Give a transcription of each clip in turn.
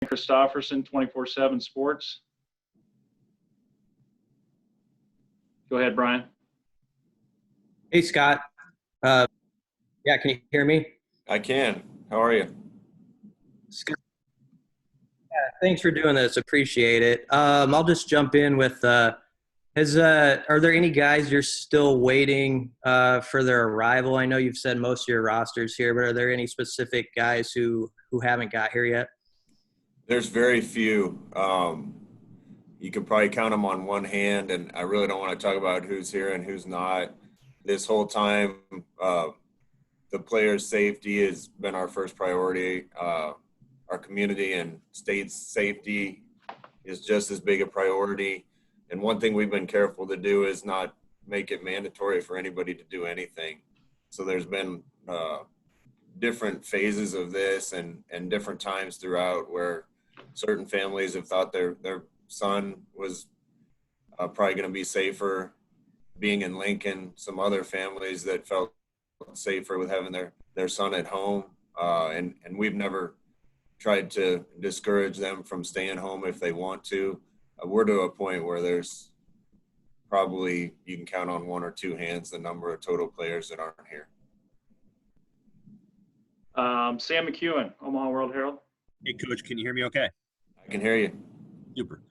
Christofferson, 24/7 Sports. Go ahead, Brian. Hey, Scott. Yeah, can you hear me? I can. How are you? Scott. Yeah, thanks for doing this. Appreciate it. I'll just jump in with, are there any guys you're still waiting for their arrival? I know you've said most of your rosters here, but are there any specific guys who haven't got here yet? There's very few. You could probably count them on one hand, and I really don't want to talk about who's here and who's not. This whole time, the players' safety has been our first priority. Our community and state's safety is just as big a priority. And one thing we've been careful to do is not make it mandatory for anybody to do anything. So there's been different phases of this and different times throughout where certain families have thought their son was probably going to be safer being in Lincoln. Some other families that felt safer with having their son at home. And we've never tried to discourage them from staying home if they want to. We're to a point where there's probably, you can count on one or two hands the number of total players that aren't here. Sam McEwen, Omaha World Herald. Hey, Coach, can you hear me okay? I can hear you. Super.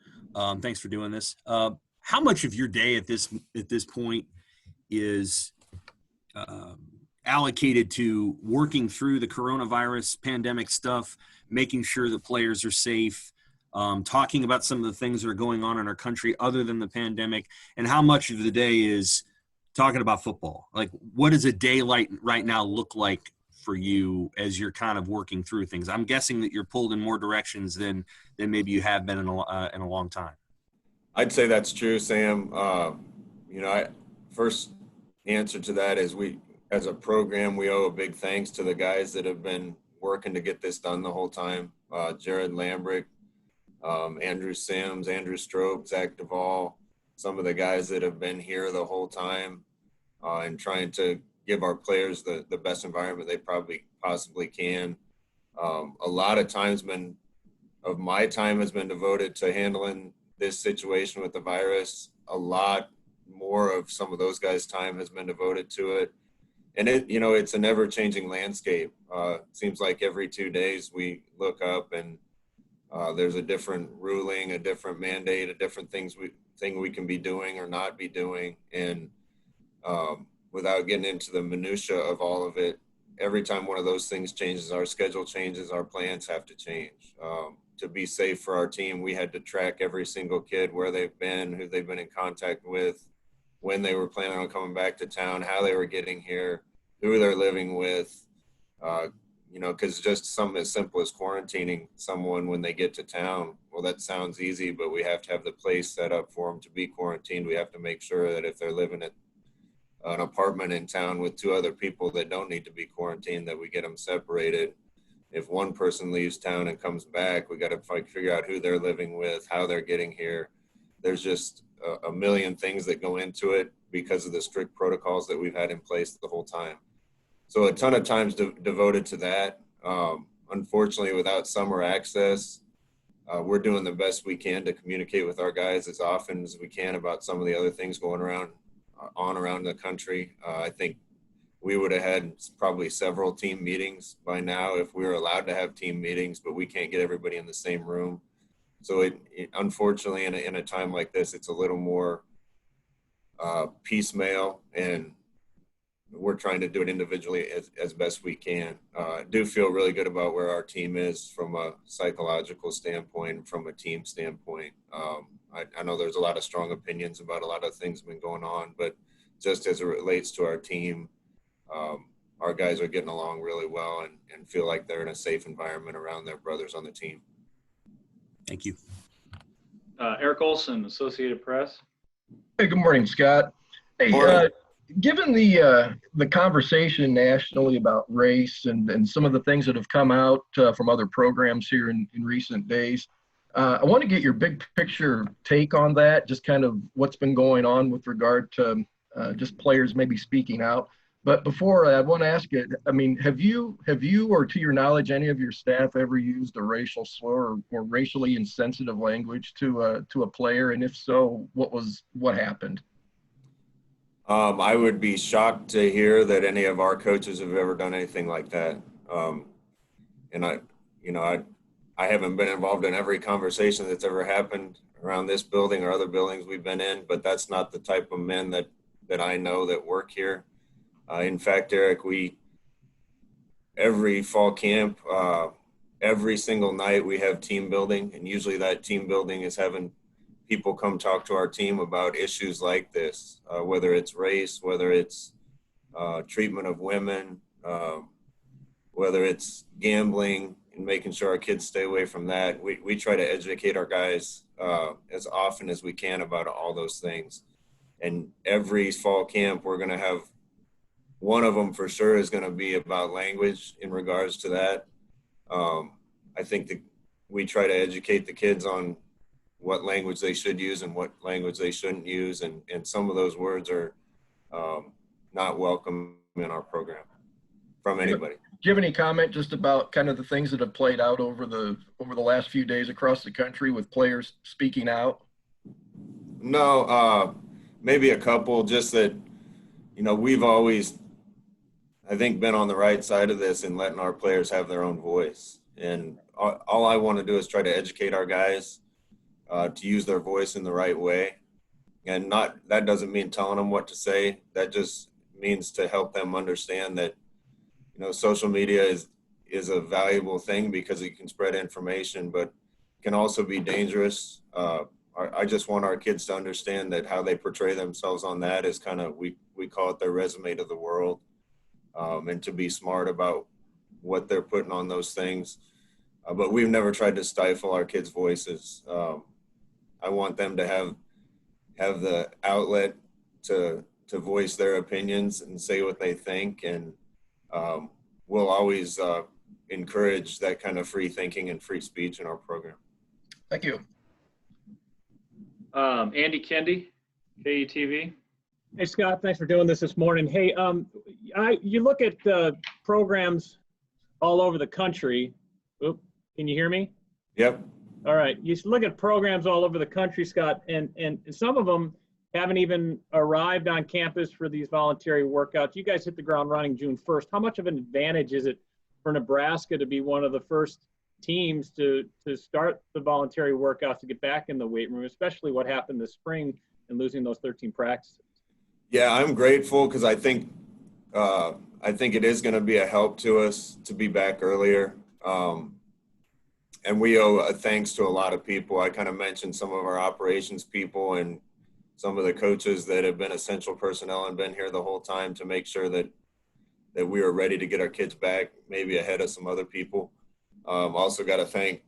Thanks for doing this. How much of your day at this point is allocated to working through the coronavirus pandemic stuff, making sure the players are safe, talking about some of the things that are going on in our country other than the pandemic, and how much of the day is talking about football? Like, what does a day like right now look like for you as you're kind of working through things? I'm guessing that you're pulled in more directions than maybe you have been in a long time. I'd say that's true, Sam. First answer to that is we, as a program, we owe a big thanks to the guys that have been working to get this done the whole time. Jared Lambrick, Andrew Sims, Andrew Strope, Zach Duvall, some of the guys that have been here the whole time and trying to give our players the best environment they probably possibly can. A lot of of my time has been devoted to handling this situation with the virus. A lot more of some of those guys' time has been devoted to it. And it's a never changing landscape. It seems like every 2 days we look up and there's a different ruling, a different mandate, a different thing we can be doing or not be doing. And without getting into the minutia of all of it, every time one of those things changes, our schedule changes, our plans have to change. To be safe for our team, we had to track every single kid, where they've been, who they've been in contact with, when they were planning on coming back to town, how they were getting here, who they're living with, because just something as simple as quarantining someone when they get to town, well, that sounds easy, but we have to have the place set up for them to be quarantined. We have to make sure that if they're living at an apartment in town with two other people that don't need to be quarantined, that we get them separated. If one person leaves town and comes back, we got to figure out who they're living with, how they're getting here. There's just a million things that go into it because of the strict protocols that we've had in place the whole time. So a ton of time's devoted to that. Unfortunately, without summer access, we're doing the best we can to communicate with our guys as often as we can about some of the other things going around the country. I think we would have had probably several team meetings by now if we were allowed to have team meetings, but we can't get everybody in the same room. So it unfortunately, in a time like this, it's a little more piecemeal, and we're trying to do it individually as best we can. I do feel really good about where our team is from a psychological standpoint, from a team standpoint. I know there's a lot of strong opinions about a lot of things that have been going on, but just as it relates to our team, our guys are getting along really well and feel like they're in a safe environment around their brothers on the team. Thank you. Eric Olson, Associated Press. Hey, good morning, Scott. Hey, given the conversation nationally about race and some of the things that have come out from other programs here in recent days, I want to get your big picture take on that, just kind of what's been going on with regard to just players maybe speaking out. But before I want to ask you, I mean, have you, or to your knowledge, any of your staff ever used a racial slur or racially insensitive language to a player? And if so, what happened? I would be shocked to hear that any of our coaches have ever done anything like that. And I haven't been involved in every conversation that's ever happened around this building or other buildings we've been in, but that's not the type of men that I know that work here. In fact, Eric, every fall camp, every single night we have team building, and usually that team building is having people come talk to our team about issues like this, whether it's race, whether it's treatment of women, whether it's gambling, and making sure our kids stay away from that. We try to educate our guys as often as we can about all those things. And every fall camp, we're going to have one of them for sure is going to be about language in regards to that. I think that we try to educate the kids on what language they should use and what language they shouldn't use. And some of those words are not welcome in our program from anybody. Do you have any comment just about kind of the things that have played out over the last few days across the country with players speaking out? No, maybe a couple, just that, we've always, I think, been on the right side of this and letting our players have their own voice. And all I want to do is try to educate our guys to use their voice in the right way. And that doesn't mean telling them what to say. That just means to help them understand that, social media is a valuable thing because it can spread information, but can also be dangerous. I just want our kids to understand that how they portray themselves on that is kind of, we call it their resume to the world, and to be smart about what they're putting on those things. But we've never tried to stifle our kids' voices. I want them to have the outlet to voice their opinions and say what they think. And we'll always encourage that kind of free thinking and free speech in our program. Thank you. Andy Kendi, KETV. Hey, Scott, thanks for doing this morning. Hey, you look at programs all over the country. Oop, can you hear me? Yep. All right. You look at programs all over the country, Scott, and some of them haven't even arrived on campus for these voluntary workouts. You guys hit the ground running June 1st. How much of an advantage is it for Nebraska to be one of the first teams to start the voluntary workouts, to get back in the weight room, especially what happened this spring and losing those 13 practices? Yeah, I'm grateful because I think it is going to be a help to us to be back earlier. And we owe a thanks to a lot of people. I kind of mentioned some of our operations people and some of the coaches that have been essential personnel and been here the whole time to make sure that we are ready to get our kids back, maybe ahead of some other people. Also got to thank,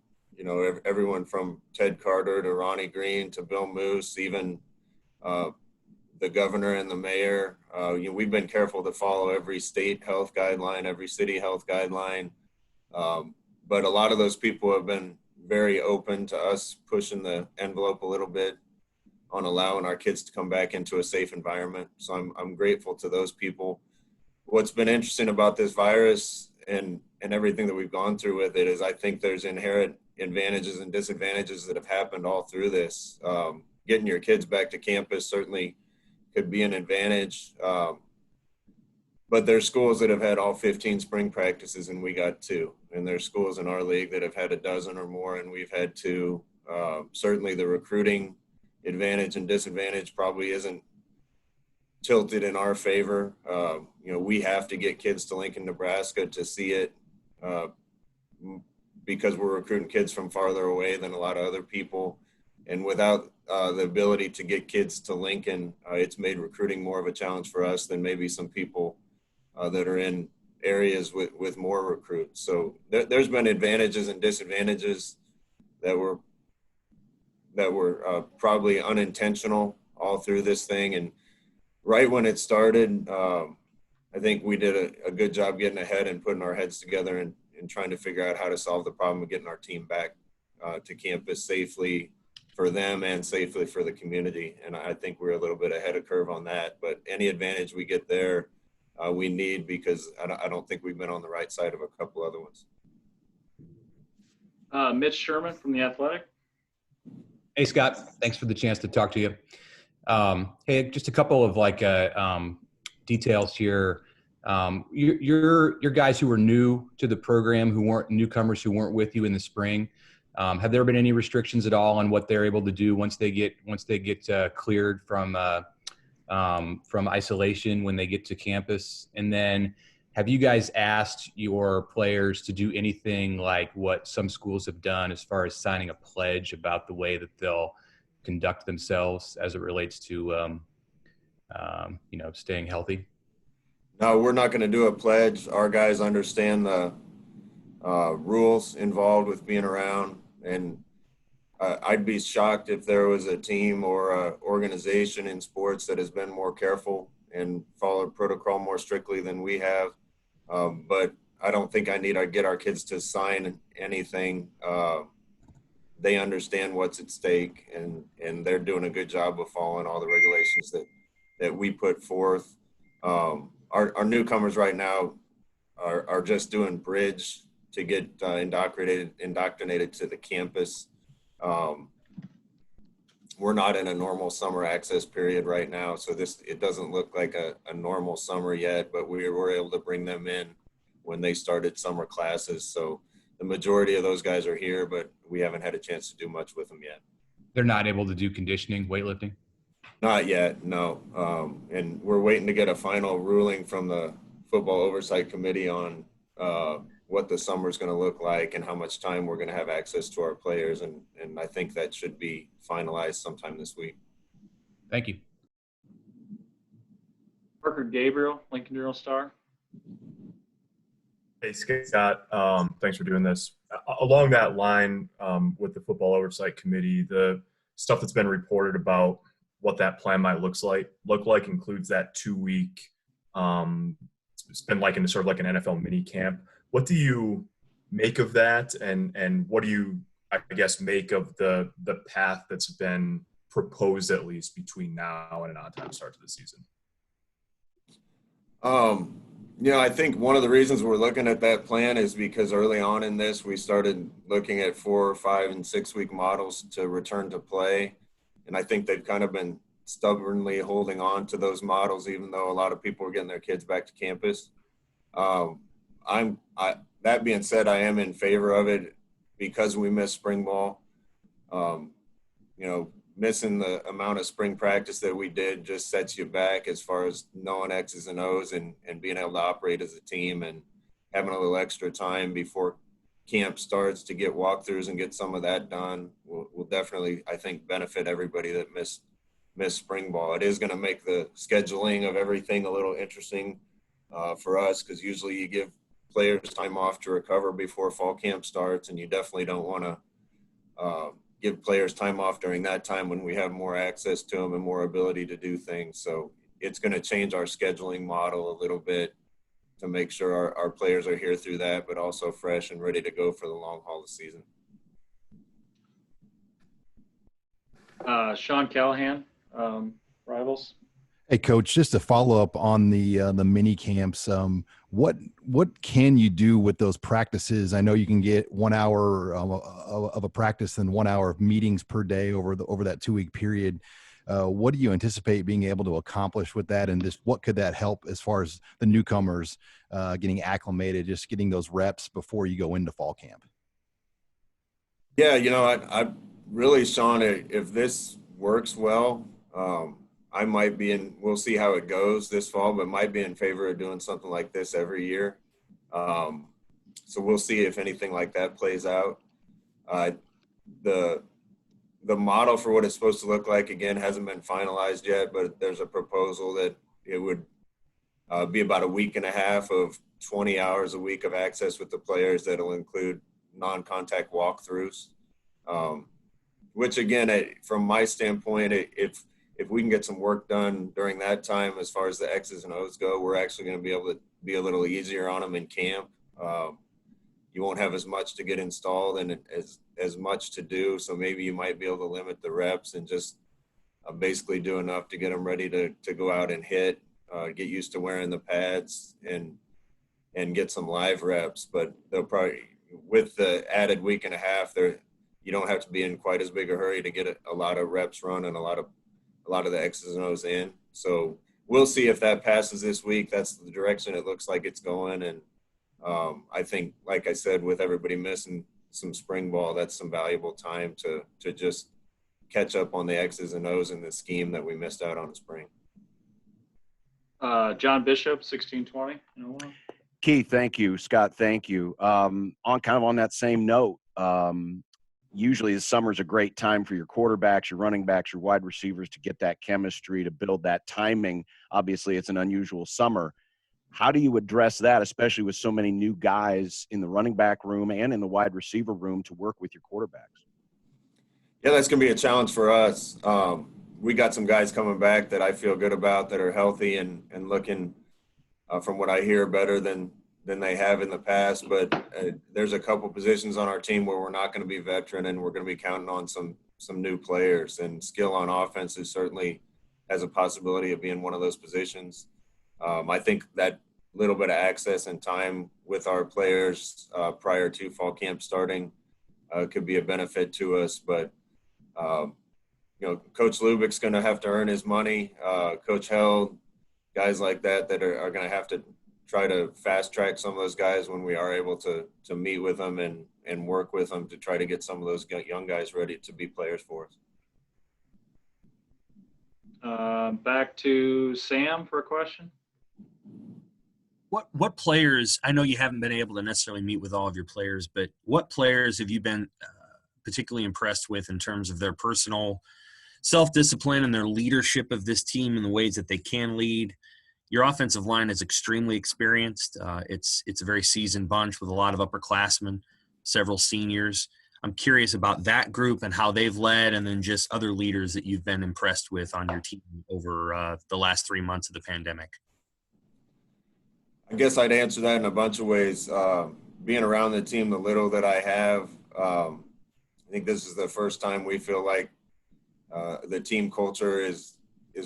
everyone from Ted Carter to Ronnie Green to Bill Moose, even the governor and the mayor. We've been careful to follow every state health guideline, every city health guideline. But a lot of those people have been very open to us pushing the envelope a little bit on allowing our kids to come back into a safe environment. So I'm grateful to those people. What's been interesting about this virus and everything that we've gone through with it is I think there's inherent advantages and disadvantages that have happened all through this. Getting your kids back to campus certainly could be an advantage. But there's schools that have had all 15 spring practices and we got 2. And there's schools in our league that have had a dozen or more and we've had 2. Certainly the recruiting advantage and disadvantage probably isn't tilted in our favor. We have to get kids to Lincoln, Nebraska to see it because we're recruiting kids from farther away than a lot of other people. And without the ability to get kids to Lincoln, it's made recruiting more of a challenge for us than maybe some people that are in areas with more recruits. So there's been advantages and disadvantages that were probably unintentional all through this thing. And right when it started, I think we did a good job getting ahead and putting our heads together and trying to figure out how to solve the problem of getting our team back to campus safely for them and safely for the community. And I think we're a little bit ahead of curve on that. But any advantage we get there, we need, because I don't think we've been on the right side of a couple other ones. Mitch Sherman from The Athletic. Hey, Scott. Thanks for the chance to talk to you. Hey, just a couple of details here. Your guys who were new to the program, who weren't newcomers, who weren't with you in the spring, have there been any restrictions at all on what they're able to do once they get cleared from isolation when they get to campus? And then, have you guys asked your players to do anything like what some schools have done as far as signing a pledge about the way that they'll conduct themselves as it relates to, staying healthy? No, we're not going to do a pledge. Our guys understand the rules involved with being around, and I'd be shocked if there was a team or an organization in sports that has been more careful and followed protocol more strictly than we have. But I don't think I need to get our kids to sign anything. They understand what's at stake, and they're doing a good job of following all the regulations that we put forth. Our newcomers right now are just doing bridge to get indoctrinated to the campus. We're not in a normal summer access period right now, so it doesn't look like a normal summer yet, but we were able to bring them in when they started summer classes. So the majority of those guys are here, but we haven't had a chance to do much with them yet. They're not able to do conditioning, weightlifting? Not yet, no. And we're waiting to get a final ruling from the Football Oversight Committee on what the summer is going to look like and how much time we're going to have access to our players. And I think that should be finalized sometime this week. Thank you. Parker Gabriel, Lincoln Journal-Star. Hey, Scott. Thanks for doing this. Along that line, with the Football Oversight Committee, the stuff that's been reported about what that plan might look like includes that 2-week, it's been likened to sort of like an NFL mini camp. What do you make of that, and what do you, I guess, make of the path that's been proposed, at least between now and an on-time start to the season? I think one of the reasons we're looking at that plan is because early on in this, we started looking at 4, 5, and 6 week models to return to play. And I think they've kind of been stubbornly holding on to those models, even though a lot of people are getting their kids back to campus. That being said, I am in favor of it because we missed spring ball. Missing the amount of spring practice that we did just sets you back as far as knowing X's and O's and being able to operate as a team, and having a little extra time before camp starts to get walkthroughs and get some of that done will definitely, I think, benefit everybody that missed spring ball. It is going to make the scheduling of everything a little interesting for us, because usually you give players time off to recover before fall camp starts, and you definitely don't want to give players time off during that time when we have more access to them and more ability to do things. So it's going to change our scheduling model a little bit to make sure our players are here through that, but also fresh and ready to go for the long haul of the season. Sean Callahan, Rivals. Hey, Coach, just to follow up on the mini camps, what can you do with those practices? I know you can get 1 hour of a practice and 1 hour of meetings per day over that 2-week period. What do you anticipate being able to accomplish with that, and just what could that help as far as the newcomers getting acclimated, just getting those reps before you go into fall camp? Yeah, I really, Sean, if this works well, I might be we'll see how it goes this fall, but might be in favor of doing something like this every year. So we'll see if anything like that plays out. The model for what it's supposed to look like, again, hasn't been finalized yet, but there's a proposal that it would be about a week and a half of 20 hours a week of access with the players that'll include non-contact walkthroughs, which again, from my standpoint, if we can get some work done during that time, as far as the X's and O's go, we're actually going to be able to be a little easier on them in camp. You won't have as much to get installed and as much to do. So maybe you might be able to limit the reps and just basically do enough to get them ready to go out and hit. get used to wearing the pads and get some live reps. But they'll probably, with the added week and a half, you don't have to be in quite as big a hurry to get a lot of reps run and a lot of the X's and O's in. So we'll see if that passes this week. That's the direction it looks like it's going. And I think, like I said, with everybody missing some spring ball, that's some valuable time to just catch up on the X's and O's in the scheme that we missed out on in spring. John Bishop, 1620. Keith, thank you. Scott, thank you. On that same note, usually the summer is a great time for your quarterbacks, your running backs, your wide receivers to get that chemistry, to build that timing. Obviously, it's an unusual summer. How do you address that, especially with so many new guys in the running back room and in the wide receiver room to work with your quarterbacks? Yeah, that's going to be a challenge for us. We got some guys coming back that I feel good about, that are healthy and looking, from what I hear, better than they have in the past. But there's a couple positions on our team where we're not going to be veteran, and we're going to be counting on some new players. And skill on offense is certainly has a possibility of being one of those positions. I think that little bit of access and time with our players prior to fall camp starting could be a benefit to us. But, Coach Lubick's going to have to earn his money. Coach Held, guys like that are going to have to try to fast track some of those guys when we are able to meet with them and work with them to try to get some of those young guys ready to be players for us. Back to Sam for a question. What players, I know you haven't been able to necessarily meet with all of your players, but what players have you been particularly impressed with in terms of their personal self-discipline and their leadership of this team in the ways that they can lead? Your offensive line is extremely experienced. It's a very seasoned bunch with a lot of upperclassmen, several seniors. I'm curious about that group and how they've led, and then just other leaders that you've been impressed with on your team over the last 3 months of the pandemic. I guess I'd answer that in a bunch of ways. Being around the team, the little that I have, I think this is the first time we feel like the team culture is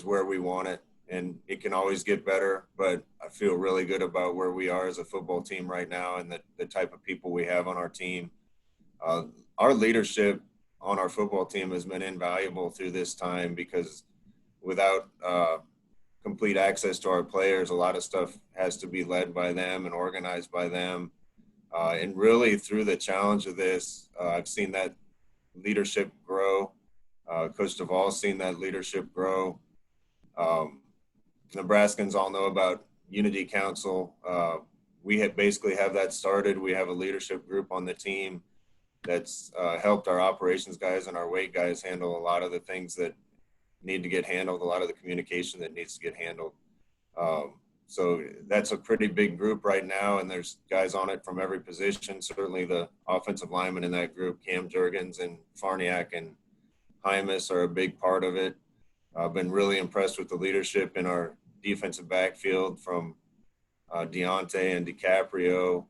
where we want it, and it can always get better, but I feel really good about where we are as a football team right now and the type of people we have on our team. Our leadership on our football team has been invaluable through this time, because without complete access to our players, a lot of stuff has to be led by them and organized by them. And really through the challenge of this, I've seen that leadership grow. Coach Duvall's seen that leadership grow. Nebraskans all know about Unity Council. We basically have that started. We have a leadership group on the team that's helped our operations guys and our weight guys handle a lot of the things that need to get handled, a lot of the communication that needs to get handled. So that's a pretty big group right now, and there's guys on it from every position. Certainly the offensive linemen in that group, Cam Jurgens and Farniak and Hymus, are a big part of it. I've been really impressed with the leadership in our defensive backfield from Deontay and DiCaprio.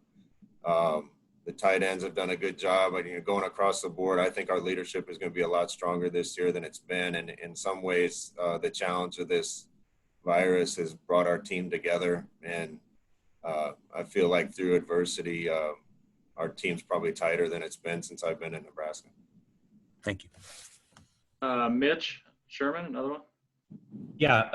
The tight ends have done a good job. Going across the board, I think our leadership is going to be a lot stronger this year than it's been. And in some ways, the challenge of this virus has brought our team together. And I feel like through adversity, our team's probably tighter than it's been since I've been in Nebraska. Thank you. Mitch Sherman, another one. Yeah,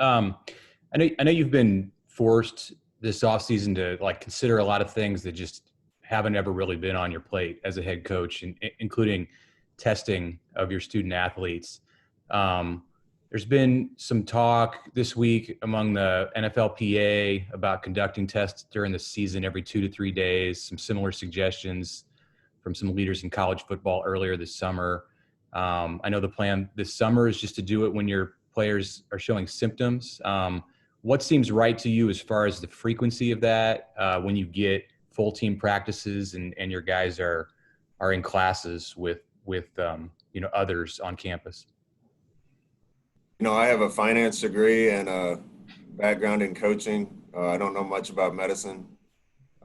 I know you've been forced this offseason to consider a lot of things that just haven't ever really been on your plate as a head coach, including testing of your student athletes. There's been some talk this week among the NFLPA about conducting tests during the season every 2 to 3 days, some similar suggestions from some leaders in college football earlier this summer. I know the plan this summer is just to do it when your players are showing symptoms. What seems right to you as far as the frequency of that when you get full team practices and your guys are in classes with others on campus? I have a finance degree and a background in coaching. I don't know much about medicine.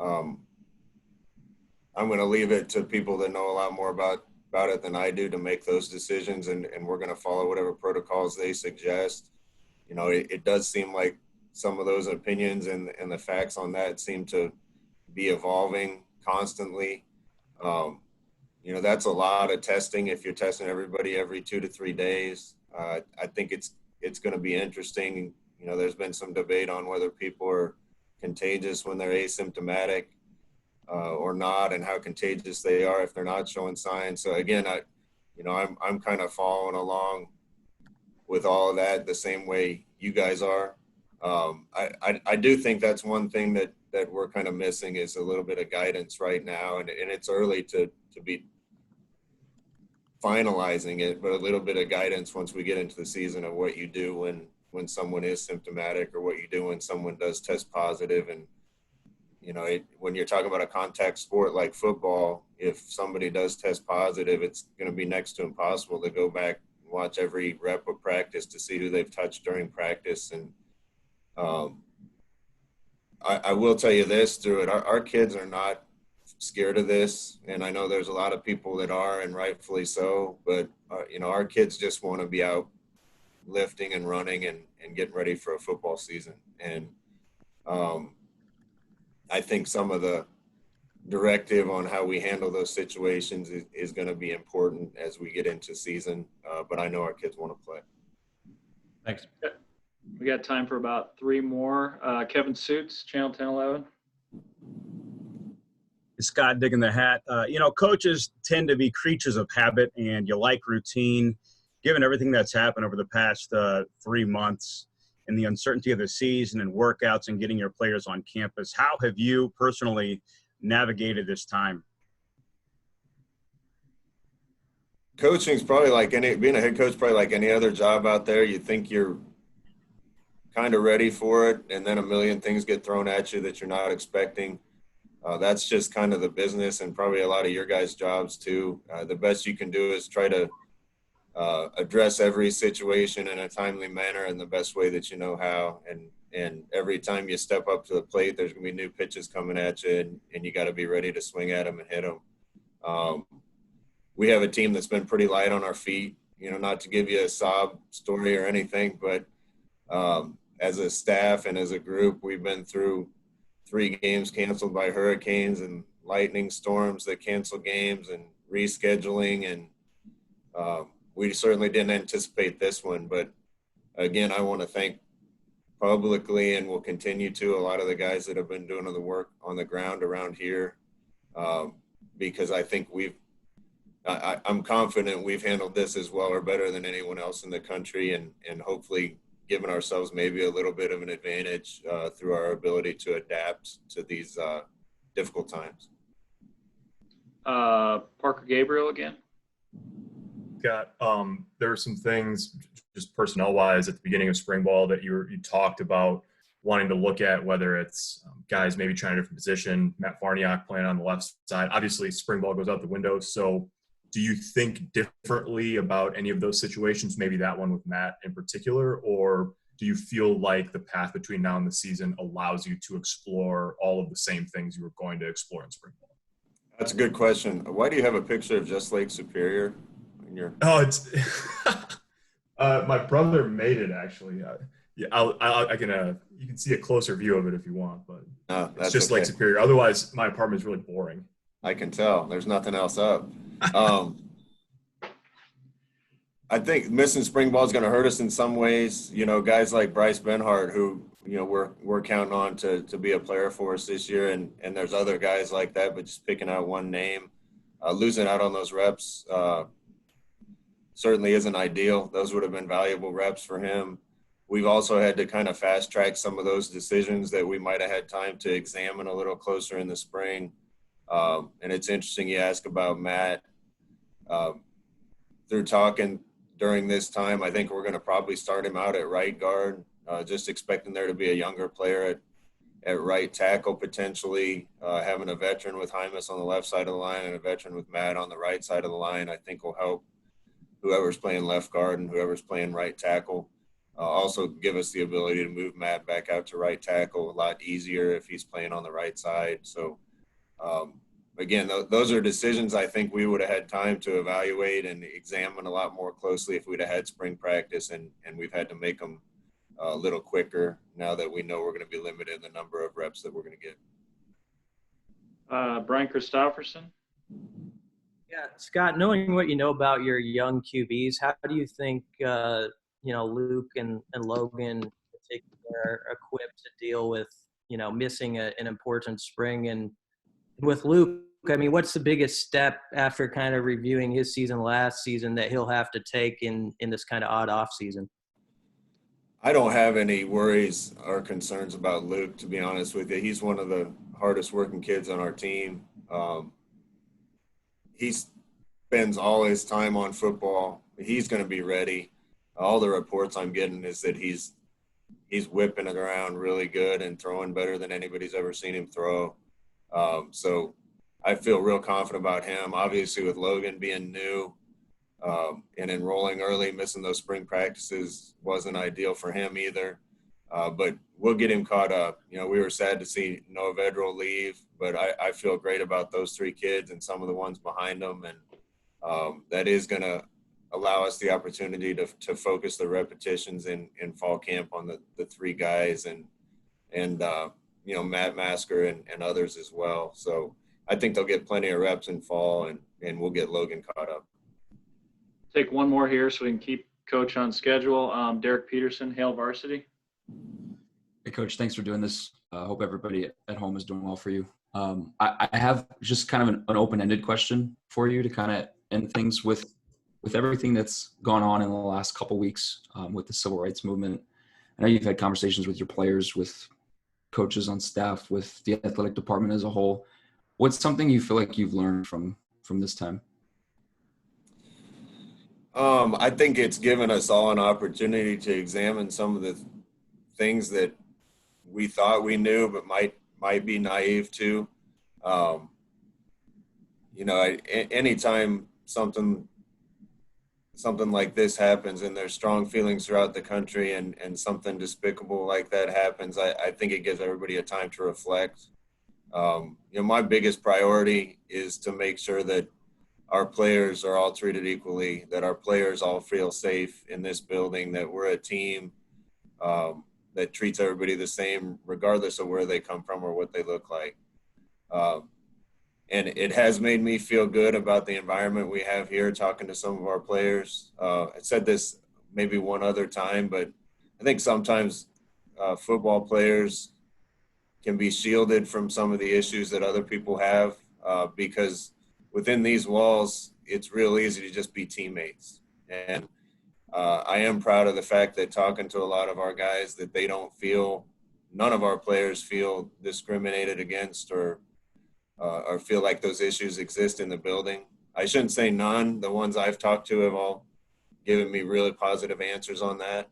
I'm going to leave it to people that know a lot more about it than I do to make those decisions, and we're going to follow whatever protocols they suggest. It does seem like some of those opinions and the facts on that seem to be evolving constantly. You know, that's a lot of testing if you're testing everybody every 2 to 3 days. I think it's going to be interesting. You know, there's been some debate on whether people are contagious when they're asymptomatic or not, and how contagious they are if they're not showing signs. So again, I'm kind of following along with all of that the same way you guys are. I do think that's one thing that we're kind of missing is a little bit of guidance right now, and it's early to be finalizing it, but a little bit of guidance once we get into the season of what you do when someone is symptomatic, or what you do when someone does test positive. And you know, when you're talking about a contact sport like football, if somebody does test positive, it's going to be next to impossible to go back and watch every rep of practice to see who they've touched during practice. And I will tell you this, through it, our kids are not scared of this, and I know there's a lot of people that are, and rightfully so, but you know, our kids just want to be out lifting and running and getting ready for a football season. And I think some of the directive on how we handle those situations is going to be important as we get into season, but I know our kids want to play. Thanks. We got time for about 3 more. Kevin Suits, Channel 1011. Scott, digging the hat. You know, coaches tend to be creatures of habit, and you like routine. Given everything that's happened over the past 3 months and the uncertainty of the season and workouts and getting your players on campus, how have you personally navigated this time? Coaching's probably like being a head coach, probably like any other job out there. You think you're kind of ready for it, and then a million things get thrown at you that you're not expecting. That's just kind of the business, and probably a lot of your guys' jobs too. The best you can do is try to address every situation in a timely manner and the best way that you know how. And every time you step up to the plate, there's going to be new pitches coming at you, and you got to be ready to swing at them and hit them. We have a team that's been pretty light on our feet. You know, not to give you a sob story or anything, but as a staff and as a group, we've been through 3 games canceled by hurricanes and lightning storms that cancel games and rescheduling. And we certainly didn't anticipate this one. But again, I want to thank publicly, and will continue to, a lot of the guys that have been doing the work on the ground around here, because I think I'm confident we've handled this as well or better than anyone else in the country, and hopefully given ourselves maybe a little bit of an advantage through our ability to adapt to these difficult times. Parker Gabriel again. Scott, there were some things just personnel-wise at the beginning of spring ball that you talked about wanting to look at, whether it's guys maybe trying a different position, Matt Farniok playing on the left side. Obviously, spring ball goes out the window, so do you think differently about any of those situations, maybe that one with Matt in particular, or do you feel like the path between now and the season allows you to explore all of the same things you were going to explore in spring ball? That's a good question. Why do you have a picture of Just Lake Superior in your? Oh, it's my brother made it actually. Yeah, I can. You can see a closer view of it if you want, but it's Just Lake Superior. Otherwise, my apartment is really boring. I can tell. There's nothing else up. I think missing spring ball is going to hurt us in some ways. You know, guys like Bryce Benhart, who, you know, we're counting on to be a player for us this year, and there's other guys like that, but just picking out one name, losing out on those reps certainly isn't ideal. Those would have been valuable reps for him. We've also had to kind of fast track some of those decisions that we might have had time to examine a little closer in the spring. And it's interesting you ask about Matt. Through talking during this time, I think we're going to probably start him out at right guard, just expecting there to be a younger player at right tackle potentially. Having a veteran with Hymas on the left side of the line and a veteran with Matt on the right side of the line, I think will help whoever's playing left guard and whoever's playing right tackle. Also give us the ability to move Matt back out to right tackle a lot easier if he's playing on the right side. So, again, those are decisions I think we would have had time to evaluate and examine a lot more closely if we'd have had spring practice, and we've had to make them a little quicker now that we know we're going to be limited in the number of reps that we're going to get. Brian Christopherson. Yeah, Scott, knowing what you know about your young QBs, how do you think Luke and Logan in particular are equipped to deal with missing an important spring? And with Luke, I mean, what's the biggest step after kind of reviewing his season last season that he'll have to take in this kind of odd off season? I don't have any worries or concerns about Luke, to be honest with you. He's one of the hardest working kids on our team. He spends all his time on football. He's going to be ready. All the reports I'm getting is that he's whipping it around really good and throwing better than anybody's ever seen him throw. So I feel real confident about him. Obviously, with Logan being new and enrolling early, missing those spring practices wasn't ideal for him either. But we'll get him caught up. We were sad to see Noah Vedral leave, but I feel great about those three kids and some of the ones behind them. And that is going to allow us the opportunity to focus the repetitions in fall camp on the three guys and Matt Masker and others as well. So I think they'll get plenty of reps in fall, and we'll get Logan caught up. Take one more here so we can keep Coach on schedule. Derek Peterson, Hale Varsity. Hey, Coach, thanks for doing this. I hope everybody at home is doing well for you. I have just kind of an open-ended question for you to kind of end things with everything that's gone on in the last couple weeks with the civil rights movement. I know you've had conversations with your players, with coaches on staff, with the athletic department as a whole. What's something you feel like you've learned from this time? I think it's given us all an opportunity to examine some of the things that we thought we knew but might be naive to. Anytime something like this happens and there's strong feelings throughout the country and something despicable like that happens, I think it gives everybody a time to reflect. My biggest priority is to make sure that our players are all treated equally, that our players all feel safe in this building, that we're a team that treats everybody the same, regardless of where they come from or what they look like. And it has made me feel good about the environment we have here, talking to some of our players. I said this maybe one other time, but I think sometimes football players can be shielded from some of the issues that other people have because within these walls, it's real easy to just be teammates. And I am proud of the fact that talking to a lot of our guys that none of our players feel discriminated against or feel like those issues exist in the building. I shouldn't say none. The ones I've talked to have all given me really positive answers on that.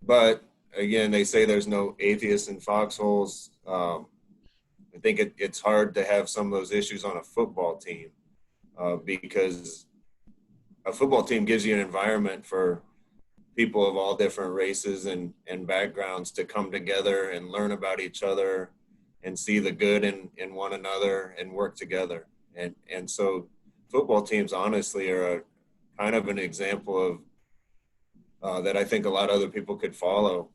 But again, they say there's no atheists in foxholes. I think it's hard to have some of those issues on a football team because a football team gives you an environment for people of all different races and backgrounds to come together and learn about each other and see the good in one another and work together. And so football teams honestly are kind of an example of that I think a lot of other people could follow.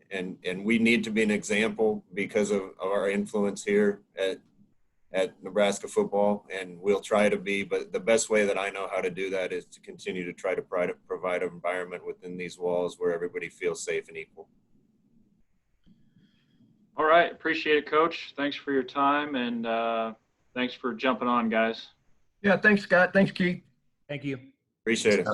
And we need to be an example because of our influence here at Nebraska football, and we'll try to be, but the best way that I know how to do that is to continue to try to provide an environment within these walls where everybody feels safe and equal. All right. Appreciate it, Coach. Thanks for your time, and thanks for jumping on, guys. Yeah, thanks, Scott. Thanks, Keith. Thank you. Appreciate it.